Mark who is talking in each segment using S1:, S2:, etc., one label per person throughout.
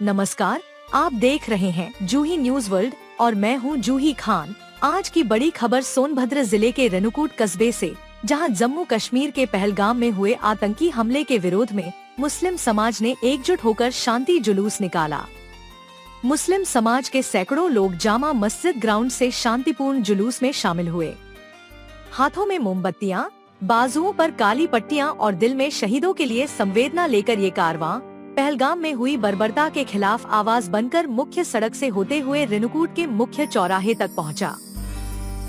S1: नमस्कार, आप देख रहे हैं जूही न्यूज वर्ल्ड और मैं हूं जूही खान। आज की बड़ी खबर सोनभद्र जिले के रेणुकूट कस्बे से, जहां जम्मू कश्मीर के पहलगाम में हुए आतंकी हमले के विरोध में मुस्लिम समाज ने एकजुट होकर शांति जुलूस निकाला। मुस्लिम समाज के सैकड़ों लोग जामा मस्जिद ग्राउंड से शांतिपूर्ण जुलूस में शामिल हुए। हाथों में मोमबत्तियां, बाजुओं पर काली पट्टियां और दिल में शहीदों के लिए संवेदना लेकर ये कारवां पहलगाम में हुई बर्बरता के खिलाफ आवाज बनकर मुख्य सड़क से होते हुए रेणुकूट के मुख्य चौराहे तक पहुंचा।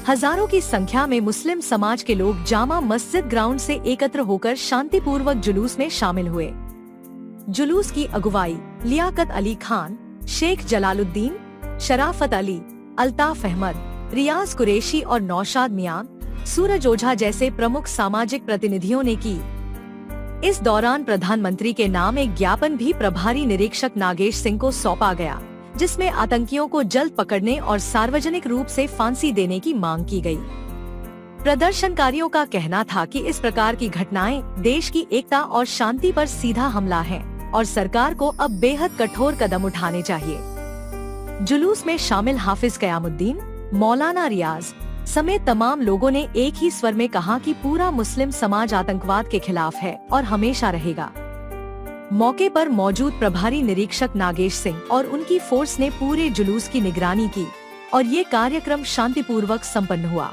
S1: हजारों की संख्या में मुस्लिम समाज के लोग जामा मस्जिद ग्राउंड से एकत्र होकर शांतिपूर्वक जुलूस में शामिल हुए। जुलूस की अगुवाई लियाकत अली खान, शेख जलालुद्दीन, शराफत अली, अल्ताफ अहमद, रियाज कुरैशी और नौशाद मियां, सूरज ओझा जैसे प्रमुख सामाजिक प्रतिनिधियों ने की। इस दौरान प्रधानमंत्री के नाम एक ज्ञापन भी प्रभारी निरीक्षक नागेश सिंह को सौंपा गया, जिसमें आतंकियों को जल्द पकड़ने और सार्वजनिक रूप से फांसी देने की मांग की गई। प्रदर्शनकारियों का कहना था कि इस प्रकार की घटनाएं देश की एकता और शांति पर सीधा हमला है और सरकार को अब बेहद कठोर कदम उठाने चाहिए। जुलूस में शामिल हाफिज कयामुद्दीन, मौलाना रियाज समेत तमाम लोगों ने एक ही स्वर में कहा कि पूरा मुस्लिम समाज आतंकवाद के खिलाफ है और हमेशा रहेगा। मौके पर मौजूद प्रभारी निरीक्षक नागेश सिंह और उनकी फोर्स ने पूरे जुलूस की निगरानी की और ये कार्यक्रम शांतिपूर्वक संपन्न हुआ।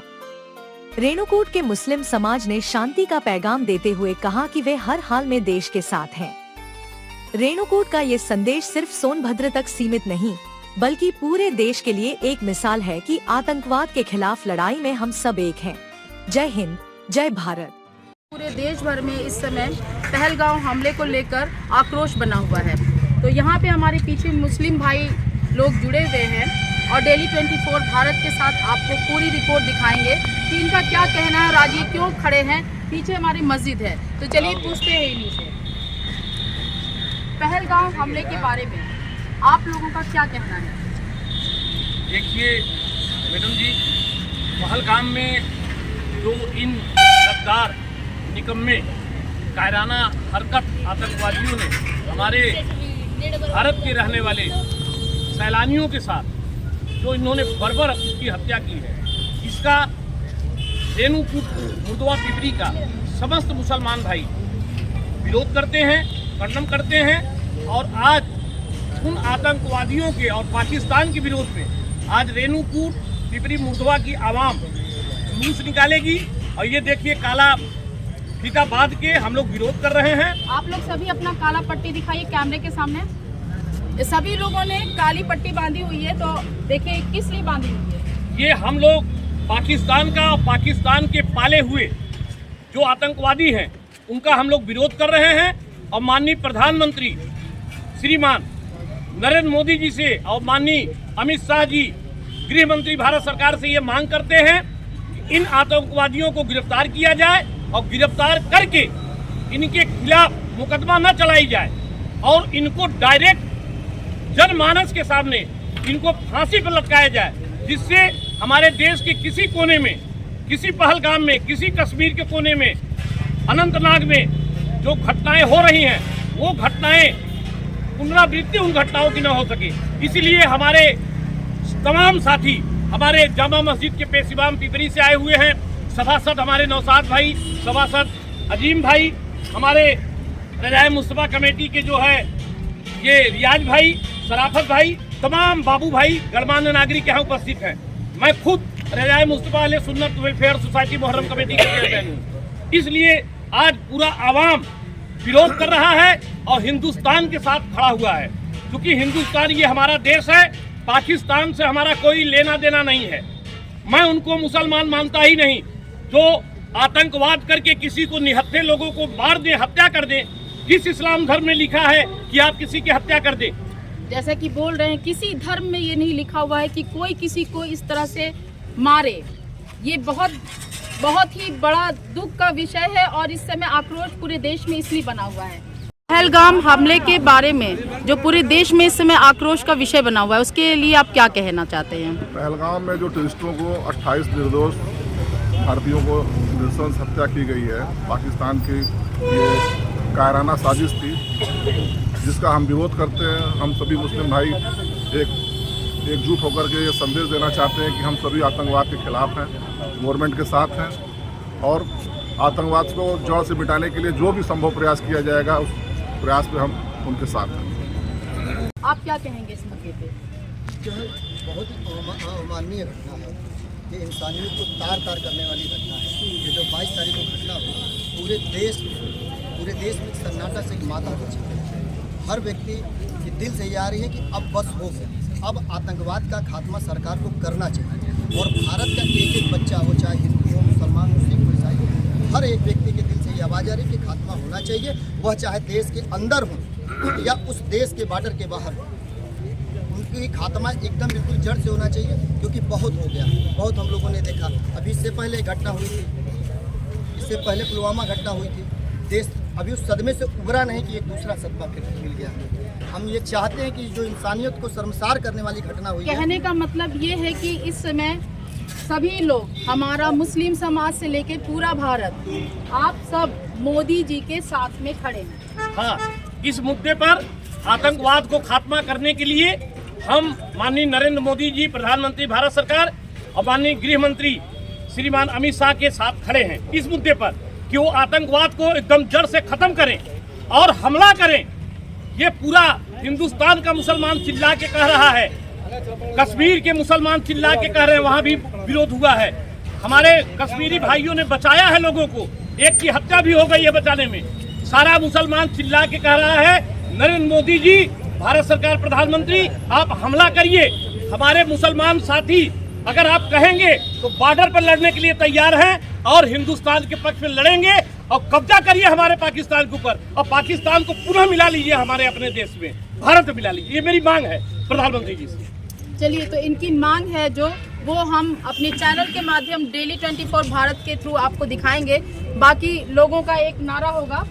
S1: रेणुकूट के मुस्लिम समाज ने शांति का पैगाम देते हुए कहा कि वे हर हाल में देश के साथ हैं। रेणुकूट का ये संदेश सिर्फ सोनभद्र तक सीमित नहीं, बल्कि पूरे देश के लिए एक मिसाल है कि आतंकवाद के खिलाफ लड़ाई में हम सब एक हैं। जय हिंद, जय भारत।
S2: पूरे देश भर में इस समय पहलगाम हमले को लेकर आक्रोश बना हुआ है। तो यहाँ पे हमारे पीछे मुस्लिम भाई लोग जुड़े हुए हैं और डेली 24 भारत के साथ आपको पूरी रिपोर्ट दिखाएंगे कि इनका क्या कहना है और आज ये क्यों खड़े हैं। पीछे हमारी मस्जिद है, तो चलिए पूछते हैं इन्हीं से। पहलगाम हमले के बारे में आप लोगों का क्या कहना है?
S3: देखिए मैडम जी, पहलगाम में जो इन गद्दार निकम्मे कायराना हरकत आतंकवादियों ने हमारे भारत के रहने वाले सैलानियों के साथ जो इन्होंने बर्बर की हत्या की है, इसका रेणुकूट मुर्दवा पिपरी का समस्त मुसलमान भाई विरोध करते हैं, खंडन करते हैं। और आज उन आतंकवादियों के और पाकिस्तान के विरोध में आज रेणुकूट पिपरी मुर्दवा की आवाम जुलूस निकालेगी। और ये देखिए, काला फीता बांध के हम लोग विरोध कर रहे हैं।
S2: आप लोग सभी अपना काला पट्टी दिखाइए कैमरे के सामने। सभी लोगों ने काली पट्टी बांधी हुई है, तो देखिए किस लिए बांधी हुई है। ये
S3: हम लोग पाकिस्तान का और पाकिस्तान के पाले हुए जो आतंकवादी हैं उनका हम लोग विरोध कर रहे हैं। और माननीय प्रधानमंत्री श्रीमान नरेंद्र मोदी जी से और माननीय अमित शाह जी गृह मंत्री भारत सरकार से ये मांग करते हैं कि इन आतंकवादियों को गिरफ्तार किया जाए और गिरफ्तार करके इनके खिलाफ मुकदमा न चलाई जाए और इनको डायरेक्ट जनमानस के सामने इनको फांसी पर लटकाया जाए, जिससे हमारे देश के किसी कोने में, किसी पहलगाम में, किसी कश्मीर के कोने में, अनंतनाग में जो घटनाएं हो रही हैं वो घटनाएं पुनरावृत्ति उन घटनाओं की न हो सके। इसीलिए हमारे तमाम साथी हमारे जामा मस्जिद के पेशिवाम पिपरी से आए हुए हैं। सभासद हमारे नौशाद भाई, सभासद अजीम भाई, हमारे रजाए मुस्तफा कमेटी के जो है ये रियाज भाई, शराफत भाई, तमाम बाबू भाई गणमान्य नागरिक यहाँ उपस्थित हैं। मैं खुद रजाए मुस्तफा अले सुन्नत वेलफेयर सोसाइटी मुहर्रम कमेटी का चेयरमैन हूँ। इसलिए आज पूरा आवाम विरोध कर रहा है और हिंदुस्तान के साथ खड़ा हुआ है, क्योंकि हिंदुस्तान ये हमारा देश है, पाकिस्तान से हमारा कोई लेना देना नहीं है। मैं उनको मुसलमान मानता ही नहीं जो आतंकवाद करके किसी को निहत्थे लोगों को मार दे, हत्या कर दे। किस इस्लाम धर्म में लिखा है कि आप किसी की हत्या कर दे?
S2: जैसा कि बोल रहे हैं, किसी धर्म में ये नहीं लिखा हुआ है कि कोई किसी को इस तरह से मारे। ये बहुत ही बड़ा दुख का विषय है और इस समय आक्रोश पूरे देश में इसलिए बना हुआ है। पहलगाम हमले के बारे में जो पूरे देश में इस समय आक्रोश का विषय बना हुआ है, उसके लिए आप क्या कहना चाहते हैं?
S4: पहलगाम में जो टूरिस्टों को 28 निर्दोष भारतीयों को नृशंस हत्या की गई है, पाकिस्तान की ये कायराना साजिश थी। जिसका हम विरोध करते हैं। हम सभी मुस्लिम भाई एकजुट होकर के ये संदेश देना चाहते हैं कि हम सभी आतंकवाद के खिलाफ हैं, गवर्नमेंट के साथ हैं और आतंकवाद को जड़ से मिटाने के लिए जो भी संभव प्रयास किया जाएगा उस प्रयास में हम उनके साथ हैं।
S2: आप क्या कहेंगे इस मुद्दे पे?
S5: जो है बहुत ही अमानवीय घटना है, ये इंसानियत को तार तार करने वाली घटना है। ये जो 22 तारीख को घटना हुई पूरे देश में सन्नाटा से मातम हो चुका है। हर व्यक्ति के दिल से ये आ रही है कि अब बस हो गया, अब आतंकवाद का खात्मा सरकार को करना चाहिए। और भारत का एक एक बच्चा हो, चाहे हिंदू हो, मुसलमान हो, सिख हो, ईसाई हो, हर एक व्यक्ति के दिल से ये आवाज़ आ रही है कि खात्मा होना चाहिए। वह चाहे देश के अंदर हो या उस देश के बॉर्डर के बाहर हो, उनकी खात्मा एकदम बिल्कुल जड़ से होना चाहिए, क्योंकि बहुत हो गया, बहुत हम लोगों ने देखा। अभी इससे पहले घटना हुई थी, इससे पहले पुलवामा घटना हुई थी। देश अभी उस सदमे से उभरा नहीं कि एक दूसरा सदमा फिर मिल गया। हम ये चाहते हैं कि जो इंसानियत को शर्मसार करने वाली घटना हुई है,
S2: कहने का मतलब ये है कि इस समय सभी लोग, हमारा मुस्लिम समाज से लेकर पूरा भारत, आप सब मोदी जी के साथ में खड़े हैं।
S3: हाँ, इस मुद्दे पर आतंकवाद को खात्मा करने के लिए हम माननीय नरेंद्र मोदी जी, प्रधानमंत्री भारत सरकार और माननीय गृह मंत्री श्रीमान अमित शाह के साथ खड़े हैं इस मुद्दे पर कि वो आतंकवाद को एकदम जड़ से खत्म करें और हमला करें। ये पूरा हिंदुस्तान का मुसलमान चिल्ला के कह रहा है, कश्मीर के मुसलमान चिल्ला के कह रहे हैं, वहाँ भी विरोध हुआ है। हमारे कश्मीरी भाइयों ने बचाया है लोगों को, एक की हत्या भी हो गई है बचाने में। सारा मुसलमान चिल्ला के कह रहा है, नरेंद्र मोदी जी, भारत सरकार, प्रधानमंत्री, आप हमला करिए। हमारे मुसलमान साथी अगर आप कहेंगे तो बॉर्डर पर लड़ने के लिए तैयार हैं और हिंदुस्तान के पक्ष में लड़ेंगे और कब्जा करिए हमारे पाकिस्तान के ऊपर और पाकिस्तान को पुनः मिला लीजिए हमारे अपने देश में, भारत में मिला लीजिए। ये मेरी मांग है प्रधानमंत्री जी से।
S2: चलिए, तो इनकी मांग है जो वो हम अपने चैनल के माध्यम डेली 24 भारत के थ्रू आपको दिखाएंगे। बाकी लोगों का एक नारा होगा,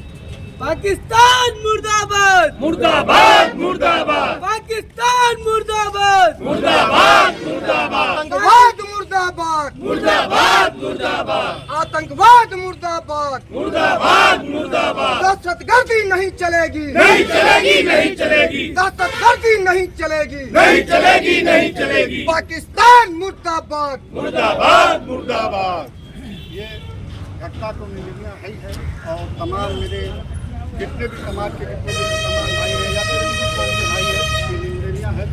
S6: पाकिस्तान मुर्दाबाद,
S3: मुर्दाबाद मुर्दाबाद,
S6: पाकिस्तान मुर्दाबाद,
S3: मुर्दाबाद मुर्दाबाद,
S5: आतंकवाद मुर्दाबाद,
S3: मुर्दाबाद मुर्दाबाद,
S5: आतंकवाद मुर्दाबाद,
S3: मुर्दाबाद मुर्दाबाद।
S5: दहशतगर्दी नहीं चलेगी,
S3: नहीं चलेगी, नहीं चलेगी,
S5: दहशतगर्दी नहीं चलेगी,
S3: नहीं चलेगी, नहीं चलेगी।
S5: पाकिस्तान मुर्दाबाद,
S3: मुर्दाबाद मुर्दाबाद।
S7: ये घटना तो निंदनीय है ही है और तमाम मेरे जितने भी समाज के जितने भी मुसलमान भाई हैं या फिर हिंदू कौम के भाई हैं, ये निंदनीय है।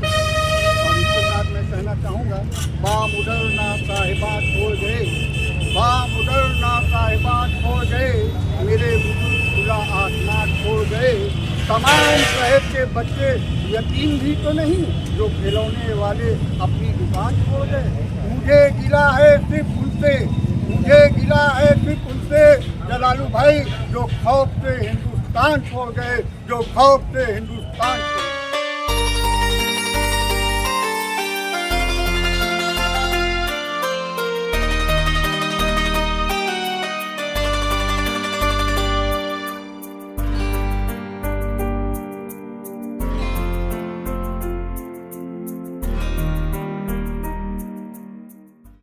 S7: और इसके साथ मैं कहना चाहूँगा, बामुडरना साहिबात हो गए, बामुडरना साहिबात हो गए, मेरे बुजुर्ग खुला आसमान छोड़ गए। तमाम शहर के बच्चे यतीम भी तो नहीं जो खिलौने वाले अपनी दुकान छोड़ गए। मुझे गिला है सिर्फ उनसे, मुझे गिला है सिर्फ उनसे जलालू भाई, जो खौफ से हिंदुस्तान छोड़ गए, जो खौफ से हिंदुस्तान